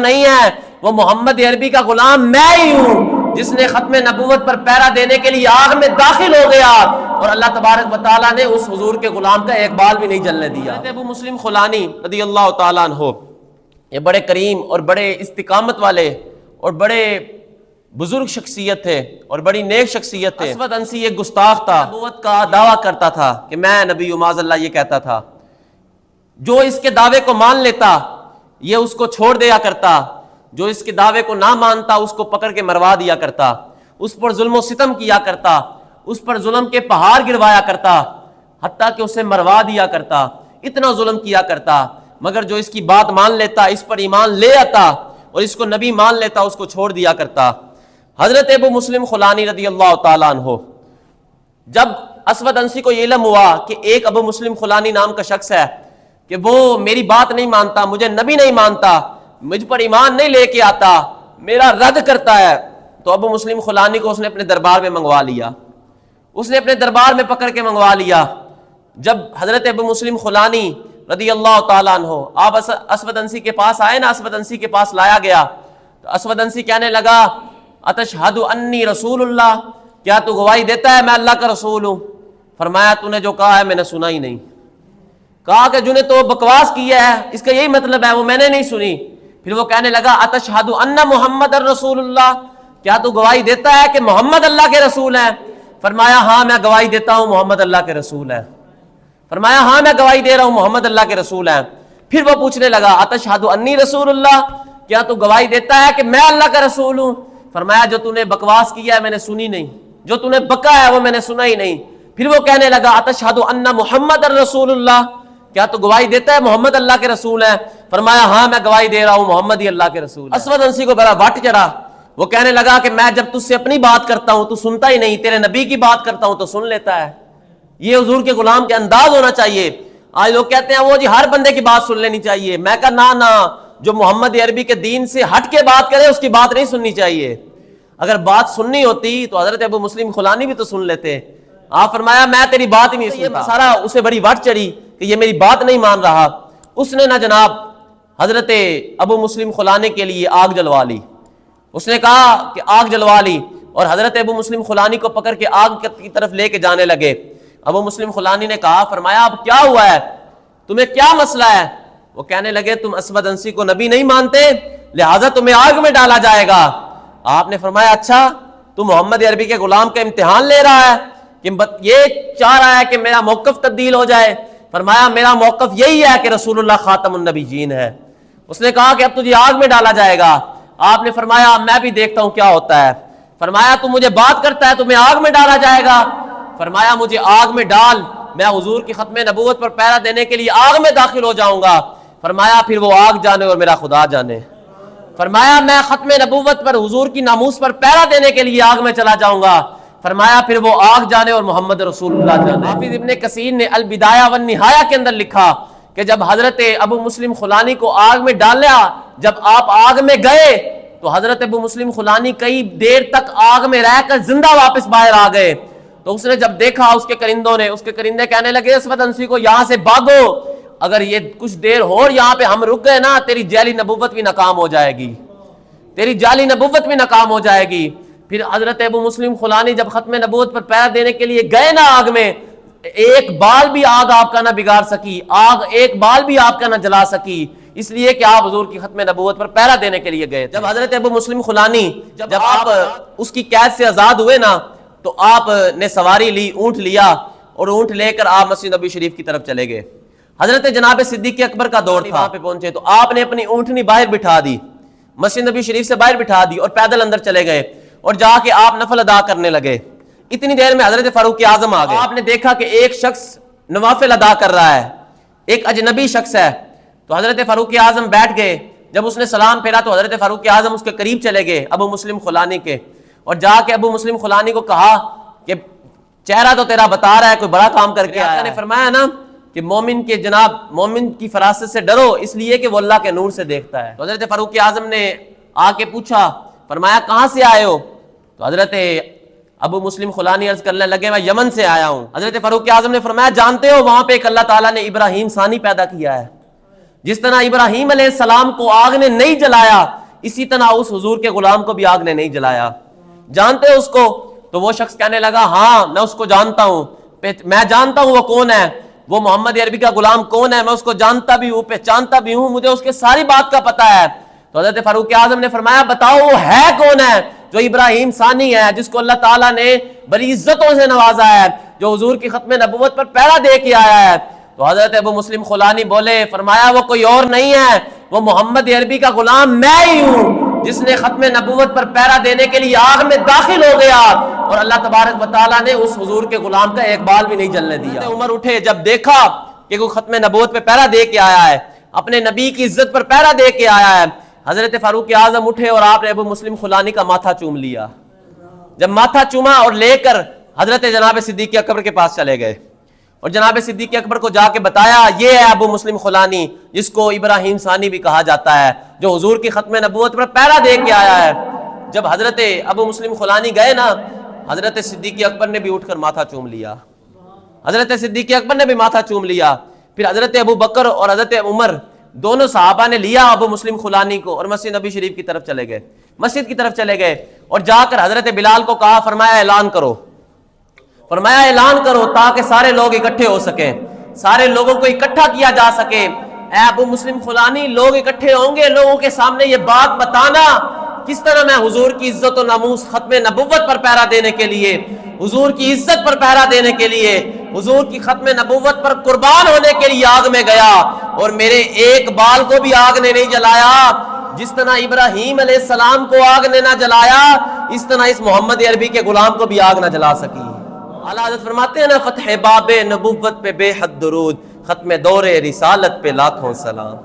نہیں ہے، وہ محمد عربی کا غلام میں ہی ہوں جس نے ختم نبوت پر پہرا دینے کے لیے آگ میں داخل ہو گیا، اور اللہ تبارک و تعالیٰ نے اس حضور کے غلام کا ایک بال بھی نہیں جلنے دیا۔ حضرت ابو مسلم خولانی رضی اللہ تعالیٰ عنہ یہ بڑے کریم اور بڑے استقامت والے اور بڑے بزرگ شخصیت تھے اور بڑی نیک شخصیت تھے۔ اسود انسی ایک گستاخ تھا، نبوت کا دعویٰ کرتا تھا کہ میں نبی ہوں، معاذ اللہ یہ کہتا تھا۔ جو اس کے دعوے کو مان لیتا یہ اس کو چھوڑ دیا کرتا، جو اس کے دعوے کو نہ مانتا اس کو پکڑ کے مروا دیا کرتا، اس پر ظلم و ستم کیا کرتا، اس پر ظلم کے پہاڑ گروایا کرتا، حتیٰ کہ اسے مروا دیا کرتا، اتنا ظلم کیا کرتا۔ مگر جو اس کی بات مان لیتا، اس پر ایمان لے آتا اور اس کو نبی مان لیتا، اس کو چھوڑ دیا کرتا۔ حضرت ابو مسلم خولانی رضی اللہ تعالیٰ عنہ جب اسود انسی کو یہ علم ہوا کہ ایک ابو مسلم خولانی نام کا شخص ہے کہ وہ میری بات نہیں مانتا، مجھے نبی نہیں مانتا، مجھ پر ایمان نہیں لے کے آتا، میرا رد کرتا ہے، تو ابو مسلم خولانی کو اس نے اپنے دربار میں منگوا لیا، اس نے اپنے دربار میں پکڑ کے منگوا لیا۔ جب حضرت ابو مسلم خولانی رضی اللہ تعالیٰ عنہ آپ اسود انسی کے پاس آئے نا، اسود انسی کے پاس لایا گیا تو اسود انسی کہنے لگا اتشہد انی رسول اللہ، کیا تو گواہی دیتا ہے میں اللہ کا رسول ہوں؟ فرمایا تو نے جو کہا ہے میں نے سنا ہی نہیں۔ کہا کہ جو نے تو بکواس کی ہے اس کا یہی مطلب ہے وہ میں نے نہیں سنی۔ پھر وہ کہنے لگا اتشہد ان محمد الرسول اللہ، کیا تو گواہی دیتا ہے کہ محمد اللہ کے رسول ہیں؟ فرمایا ہاں میں گواہی دیتا ہوں محمد اللہ کے رسول ہیں۔ فرمایا ہاں میں گواہی دے رہا ہوں محمد اللہ کے رسول ہیں۔ پھر وہ پوچھنے لگا اتشہد انی رسول اللہ، کیا تو گواہی دیتا ہے کہ میں اللہ کا رسول ہوں؟ فرمایا جو تو نے بکواس کیا ہے میں نے سنی نہیں، جو تو نے بکا ہے وہ میں نے سنا ہی نہیں۔ پھر وہ کہنے لگا اتشہد ان محمد الرسول اللہ، کیا تو گواہی دیتا ہے محمد اللہ کے رسول ہیں؟ فرمایا ہاں میں گواہی دے رہا ہوں محمد ہی اللہ کے رسول ہیں۔ اسود انسی کو بڑا وٹ چڑھا، وہ کہنے لگا کہ میں جب تجھ سے اپنی بات کرتا ہوں تو سنتا ہی نہیں، تیرے نبی کی بات کرتا ہوں تو سن لیتا ہے۔ یہ حضور کے غلام کے انداز ہونا چاہیے۔ آج لوگ کہتے ہیں وہ جی ہر بندے کی بات سن لینی چاہیے، میں کہا نہ، جو محمد عربی کے دین سے ہٹ کے بات کرے اس کی بات نہیں سننی چاہیے۔ اگر بات سننی ہوتی تو حضرت ابو مسلم خولانی بھی تو سن لیتے۔ آپ فرمایا میں تیری بات ہی نہیں سنتا۔ سارا اسے بڑی وٹ چڑھی کہ یہ میری بات نہیں مان رہا۔ اس نے نہ جناب حضرت ابو مسلم خولانی کے لیے آگ جلوا لی، اس نے کہا کہ آگ جلوا لی، اور حضرت ابو مسلم خولانی کو پکڑ کے آگ کی طرف لے کے جانے لگے۔ ابو مسلم خولانی نے کہا، فرمایا اب کیا ہوا ہے، تمہیں کیا مسئلہ ہے؟ وہ کہنے لگے تم اسود انسی کو نبی نہیں مانتے لہٰذا تمہیں آگ میں ڈالا جائے گا۔ آپ نے فرمایا اچھا تو محمد عربی کے غلام کا امتحان لے رہا ہے کہ یہ چاہ رہا ہے کہ میرا موقف تبدیل ہو جائے؟ فرمایا میرا موقف یہی ہے کہ رسول اللہ خاتم النبیین ہے۔ اس نے کہا کہ اب تجھے آگ میں ڈالا جائے گا۔ آپ نے فرمایا میں بھی دیکھتا ہوں کیا ہوتا ہے۔ فرمایا تو مجھے بات کرتا ہے تمہیں آگ میں ڈالا جائے گا؟ فرمایا مجھے آگ میں ڈال، میں حضور کی ختم نبوت پر پہرا دینے کے لیے آگ میں داخل ہو جاؤں گا۔ فرمایا پھر وہ آگ جانے اور میرا خدا جانے۔ فرمایا میں ختم نبوت پر حضور کی ناموس پر پہرا دینے کے لیے آگ میں چلا جاؤں گا۔ فرمایا پھر وہ آگ جانے اور محمد رسول اللہ جانے۔ حافظ ابن کثیر نے البدایہ والنہایہ کے اندر لکھا کہ جب حضرت ابو مسلم خولانی کو آگ میں ڈالا، جب آپ آگ میں گئے تو حضرت ابو مسلم خولانی کئی دیر تک آگ میں رہ کر زندہ واپس باہر آ گئے۔ تو اس نے جب دیکھا اس کے کرندوں نے، اس کے کرندے کہنے لگے اسود انسی کو یہاں سے بھاگو، اگر یہ کچھ دیر اور یہاں پہ ہم رک گئے نا تیری جعلی نبوت بھی ناکام ہو جائے گی، تیری جعلی نبوت بھی ناکام ہو جائے گی۔ پھر حضرت ابو مسلم خولانی جب ختم نبوت پر پہرا دینے کے لیے گئے نا آگ میں، ایک بال بھی آگ آپ کا نہ بگاڑ سکی، آگ ایک بال بھی آپ کا نہ جلا سکی، اس لیے کہ آپ حضور کی ختم نبوت پر پہرا دینے کے لیے گئے۔ جب حضرت ابو مسلم خولانی جب آپ اس کی قید سے آزاد ہوئے نا تو آپ نے سواری لی، اونٹ لیا اور اونٹ لے کر آپ مسجد نبی شریف کی طرف چلے گئے۔ حضرت جناب صدیق اکبر کا دور تھا، وہاں پہ پہنچے تو آپ نے اپنی اونٹنی باہر بٹھا دی، مسجد نبی شریف سے باہر بٹھا دی اور پیدل اندر چلے گئے اور جا کے آپ نفل ادا کرنے لگے۔ اتنی دیر میں حضرت فاروق اعظم آ گئے۔ آپ نے دیکھا کہ ایک شخص نوافل ادا کر رہا ہے، ایک اجنبی شخص ہے، تو حضرت فاروق اعظم بیٹھ گئے۔ جب اس نے سلام پھیرا تو حضرت فاروق اعظم اس کے قریب چلے گئے ابو مسلم خولانی کے، اور جا کے ابو مسلم خولانی کو کہا کہ چہرہ تو تیرا بتا رہا ہے کوئی بڑا کام کر کے آیا ہے۔ نے فرمایا نا کہ مومن کے جناب مومن کی فراست سے ڈرو اس لیے کہ وہ اللہ کے نور سے دیکھتا ہے۔ تو حضرت فاروق اعظم نے آ کے پوچھا، فرمایا کہاں سے آئے ہو؟ تو حضرت ابو مسلم خولانی عرض کرنے لگے میں یمن سے آیا ہوں۔ حضرت فاروق اعظم نے فرمایا جانتے ہو وہاں پہ ایک اللہ تعالیٰ نے ابراہیم ثانی پیدا کیا ہے، جس طرح ابراہیم علیہ السلام کو آگ نے نہیں جلایا، اسی طرح اس حضور کے غلام کو بھی آگ نے نہیں جلایا۔ جانتے اس کو؟ تو وہ شخص کہنے لگا ہاں میں اس کو جانتا ہوں، میں جانتا ہوں وہ کون ہے، وہ محمد عربی کا غلام کون ہے، میں اس کو جانتا بھی ہوں، پہچانتا بھی ہوں، مجھے اس کے ساری بات کا پتہ ہے۔ تو حضرت فاروق اعظم نے فرمایا بتاؤ وہ ہے کون ہے؟ جو ابراہیم ثانی ہے، جس کو اللہ تعالیٰ نے بڑی عزتوں سے نوازا ہے، جو حضور کی ختم نبوت پر پہرا دے کے آیا ہے۔ تو حضرت ابو مسلم خولانی بولے، فرمایا وہ کوئی اور نہیں ہے، وہ محمد عربی کا غلام میں ہی ہوں، جس نے ختم نبوت پر پہرا دینے کے لیے آگ میں داخل ہو گیا اور اللہ تبارک و تعالیٰ نے اس حضور کے غلام کا ایک بال بھی نہیں جلنے دیا۔ عمر اٹھے، جب دیکھا کہ وہ ختم نبوت پہ پہرا دے کے آیا ہے، اپنے نبی کی عزت پر پہرا دے کے آیا ہے، حضرت فاروق اعظم اٹھے اور آپ نے ابو مسلم خولانی کا ماتھا چوم لیا۔ جب ماتھا چوما اور لے کر حضرت جناب صدیق اکبر کے پاس چلے گئے اور جناب صدیق اکبر کو جا کے بتایا یہ ہے ابو مسلم خولانی، جس کو ابراہیم ثانی بھی کہا جاتا ہے، جو حضور کی ختم نبوت پر پہرا دے کے آیا ہے۔ جب حضرت ابو مسلم خولانی گئے نا، حضرت صدیق اکبر نے بھی اٹھ کر ماتھا چوم لیا، حضرت صدیق اکبر نے بھی ماتھا چوم لیا۔ پھر حضرت ابو بکر اور حضرت عمر دونوں صحابہ نے لیا ابو مسلم خولانی کو اور مسجد نبی شریف کی طرف چلے گئے، مسجد کی طرف چلے گئے اور جا کر حضرت بلال کو کہا، فرمایا اعلان کرو، فرمایا اعلان کرو تاکہ سارے لوگ اکٹھے ہو سکیں، سارے لوگوں کو اکٹھا کیا جا سکے۔ اے ابو مسلم خولانی، لوگ اکٹھے ہوں گے، لوگوں کے سامنے یہ بات بتانا کس طرح میں حضور کی عزت و ناموس ختم نبوت پر پہرا دینے کے لیے، حضور کی عزت پر پہرا دینے کے لیے، حضور کی ختم نبوت پر قربان ہونے کے لیے آگ میں گیا اور میرے ایک بال کو بھی آگ نے نہیں جلایا۔ جس طرح ابراہیم علیہ السلام کو آگ نے نہ جلایا، اس طرح اس محمد عربی کے غلام کو بھی آگ نہ جلا سکی۔ اعلیٰ حضرت فرماتے ہیں نا، فتح باب نبوت پہ بے حد درود، ختم دور رسالت پہ لاکھوں سلام۔